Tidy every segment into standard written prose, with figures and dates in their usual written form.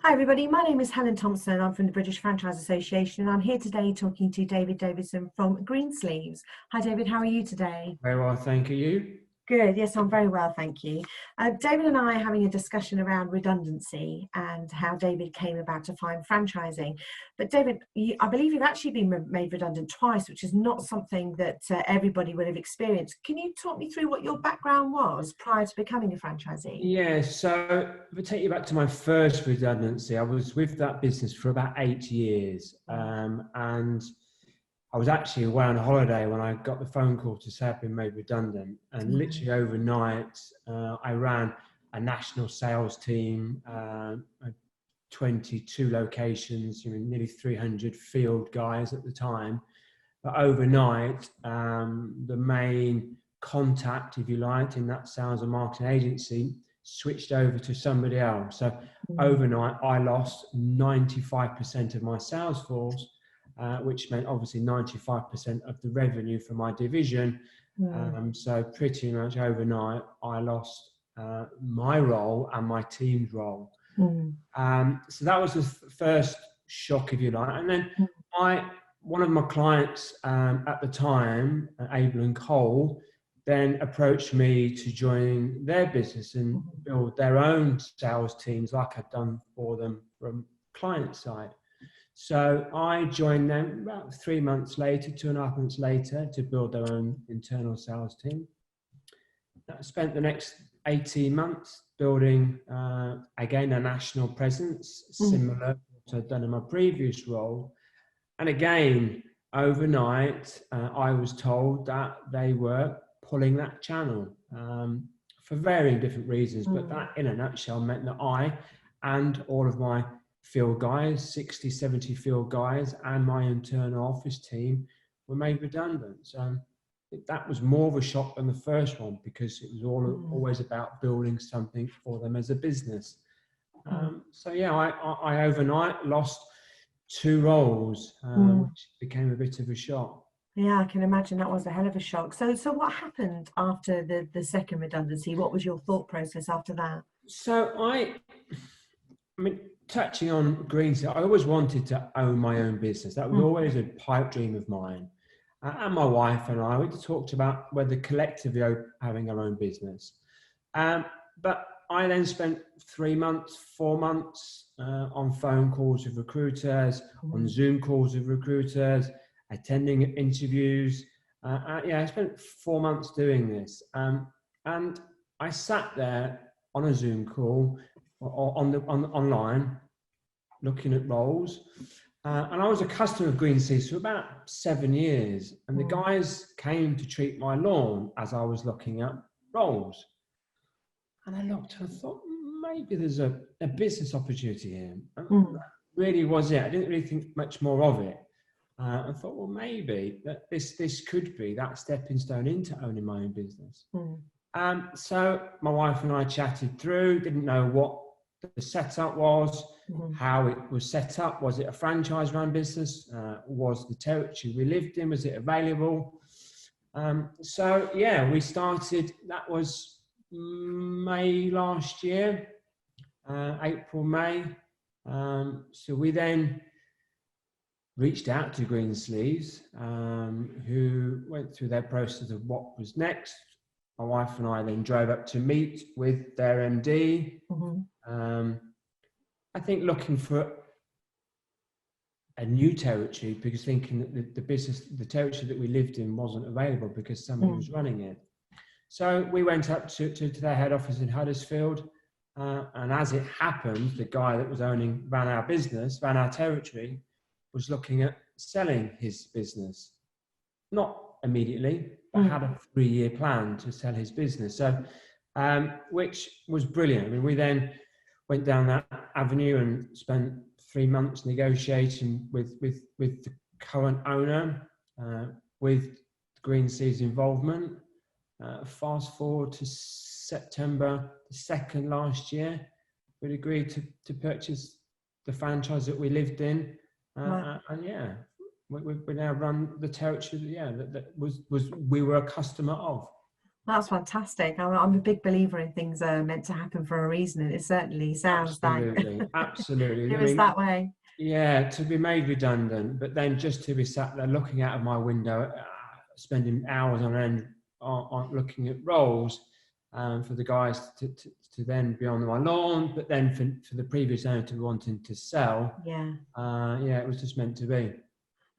Hi everybody, my name is Helen Thompson. I'm from the British Franchise Association and I'm here today talking to David Davidson from Greensleeves. Hi David, how are you today? Very well, thank you. Good, yes, I'm very well, thank you. David and I are having a discussion around redundancy and how David came about to find franchising. But David, I believe you've actually been made redundant twice, which is not something that everybody would have experienced. Can you talk me through what your background was prior to becoming a franchisee? Yeah, so if I take you back to my first redundancy, I was with that business for about 8 years. And I was actually away on holiday when I got the phone call to say I'd been made redundant. And literally overnight, I ran a national sales team, 22 locations, nearly 300 field guys at the time. But overnight, the main contact, if you like, in that sales and marketing agency switched over to somebody else. So overnight, I lost 95% of my sales force, which meant obviously 95% of the revenue for my division. So pretty much overnight, I lost my role and my team's role. So that was the first shock, if you like. And then one of my clients at the time, Abel and Cole, then approached me to join their business and build their own sales teams like I'd done for them from client side. So I joined them about 3 months later, 2.5 months later, to build their own internal sales team. I spent the next 18 months building, again, a national presence, similar to what I'd done in my previous role. And again, overnight, I was told that they were pulling that channel for varying different reasons. But that, in a nutshell, meant that I and all of my field guys, 60, 70 field guys, and my internal office team were made redundant. So that was more of a shock than the first one, because it was always about building something for them as a business. So yeah, I overnight lost 2 roles, which became a bit of a shock. Yeah, I can imagine that was a hell of a shock. So what happened after the second redundancy? What was your thought process after that? So I mean, touching on Greensleeves, I always wanted to own my own business. That was always a pipe dream of mine. And my wife and I, we talked about whether collectively having our own business. But I then spent 3 months, 4 months on phone calls with recruiters, on Zoom calls with recruiters, attending interviews. I spent 4 months doing this. And I sat there on a Zoom call or online looking at roles. And I was a customer of Greensleeves for about 7 years. And the guys came to treat my lawn as I was looking at roles. And I looked and I thought, maybe there's a business opportunity here. And that really was it. I didn't really think much more of it. I thought, well, maybe that this could be that stepping stone into owning my own business. So my wife and I chatted through, didn't know what the setup was, how it was set up. Was it a franchise-run business? Was the territory we lived in, was it available? So yeah, we started, that was May last year, April, May. So we then reached out to Greensleeves, who went through their process of what was next. My wife and I then drove up to meet with their MD. I think looking for a new territory, because thinking that the territory that we lived in wasn't available because somebody was running it. So we went up to their head office in Huddersfield. And as it happened, the guy that was ran our territory, was looking at selling his business. Not immediately, but had a 3-year plan to sell his business. So, which was brilliant. I mean, we then went down that avenue and spent 3 months negotiating with the current owner, with Greensleeves' involvement. Fast forward to September the 2nd last year, we'd agreed to purchase the franchise that we lived in. And yeah, we now run the territory that we were a customer of. That's fantastic. I'm a big believer in things are meant to happen for a reason, and it certainly sounds like Absolutely, absolutely. it I was mean, that way. yeah, to be made redundant, but then just to be sat there looking out of my window, spending hours on end on looking at roles for the guys to then be on my lawn, but then for the previous owner to be wanting to sell, Yeah. yeah, it was just meant to be.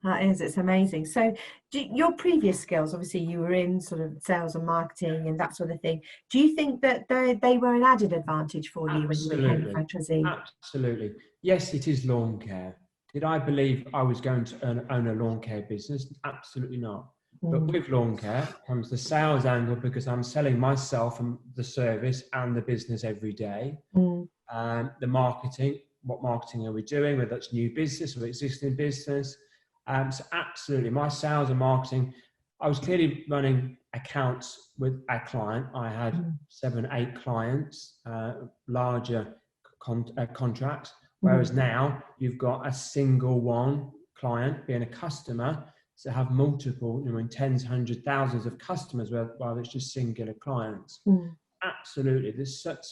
That is, it's amazing. So, your previous skills, obviously, you were in sort of sales and marketing and that sort of thing. Do you think that they were an added advantage for you when you became a Absolutely, franchisee? absolutely. Yes, it is lawn care. Did I believe I was going to own a lawn care business? Absolutely not. But Mm, with lawn care comes the sales angle because I'm selling myself and the service and the business every day. mm, The marketing, what marketing are we doing, whether that's new business or existing business. So absolutely, my sales and marketing, I was clearly running accounts with a client. I had mm, 7, 8 clients, larger contracts, whereas mm. now you've got a single one client being a customer, so have multiple, in tens, hundreds, thousands of customers, while it's just singular clients. Mm. Absolutely, there's such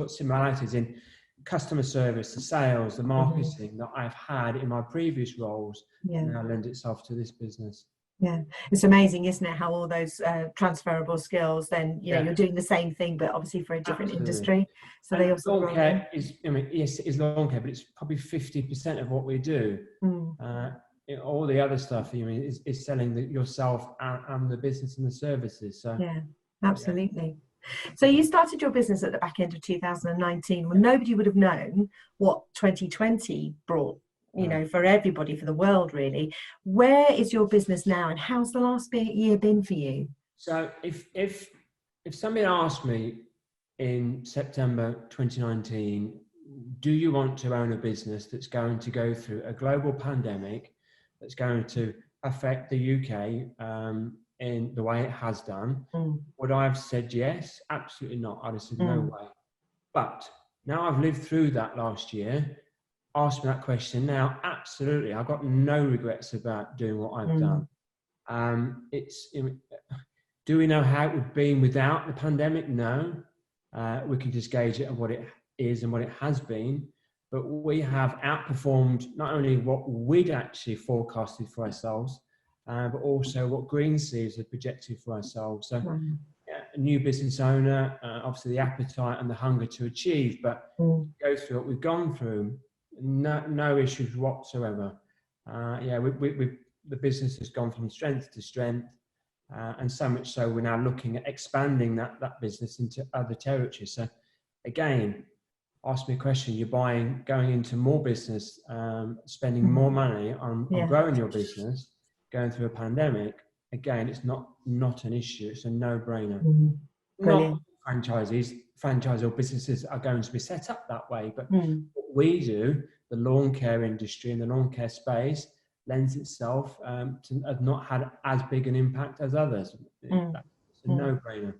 similarities in customer service, the sales, the Mhm. marketing that I've had in my previous roles that Yeah, now lend itself to this business. yeah. It's amazing, isn't it, how all those transferable skills, then, Yeah, you're doing the same thing, but obviously for a different absolutely. industry. So they And all sort of lawn roll in. care is, yes, it is lawn care, but it's probably 50% of what we do. Mm. Uh, all the other stuff, is selling yourself and the business and the services. So, Yeah, yeah. absolutely. So you started your business at the back end of 2019 when nobody would have known what 2020 brought, No. for everybody, for the world, really. Where is your business now, and how's the last year been for you? So if somebody asked me in September 2019, do you want to own a business that's going to go through a global pandemic that's going to affect the UK in the way it has done? Mm, Would I have said yes? Absolutely not. I'd have said no mm, way. But now I've lived through that last year, asked me that question now, absolutely. I've got no regrets about doing what I've mm, done. Do we know how it would have been without the pandemic? No. We can just gauge it on what it is and what it has been. But we have outperformed not only what we'd actually forecasted for ourselves, but also what Greensleeves had projected for ourselves. So, mm, yeah, a new business owner, obviously the appetite and the hunger to achieve, but mm, go through what we've gone through, no issues whatsoever. Yeah, the business has gone from strength to strength. And so much so we're now looking at expanding that business into other territories. So again, ask me a question, you're going into more business, spending mm. more money on Yeah. growing your business, going through a pandemic. Again, it's not an issue, it's a no-brainer. Mm. Not Brilliant. franchise or businesses are going to be set up that way, but Mm, what we do, the lawn care industry and the lawn care space, lends itself to have not had as big an impact as others. mm, It's a mm. no-brainer.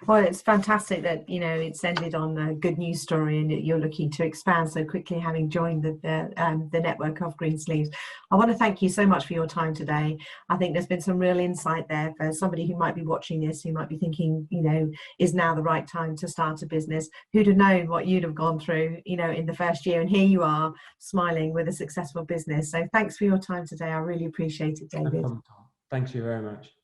Well, it's fantastic that it's ended on a good news story, and that you're looking to expand so quickly, having joined the network of Greensleeves. I want to thank you so much for your time today. I think there's been some real insight there for somebody who might be watching this, who might be thinking, is now the right time to start a business? Who'd have known what you'd have gone through, in the first year? And here you are, smiling with a successful business. So thanks for your time today. I really appreciate it, No David. problem, Tom. Thank you very much.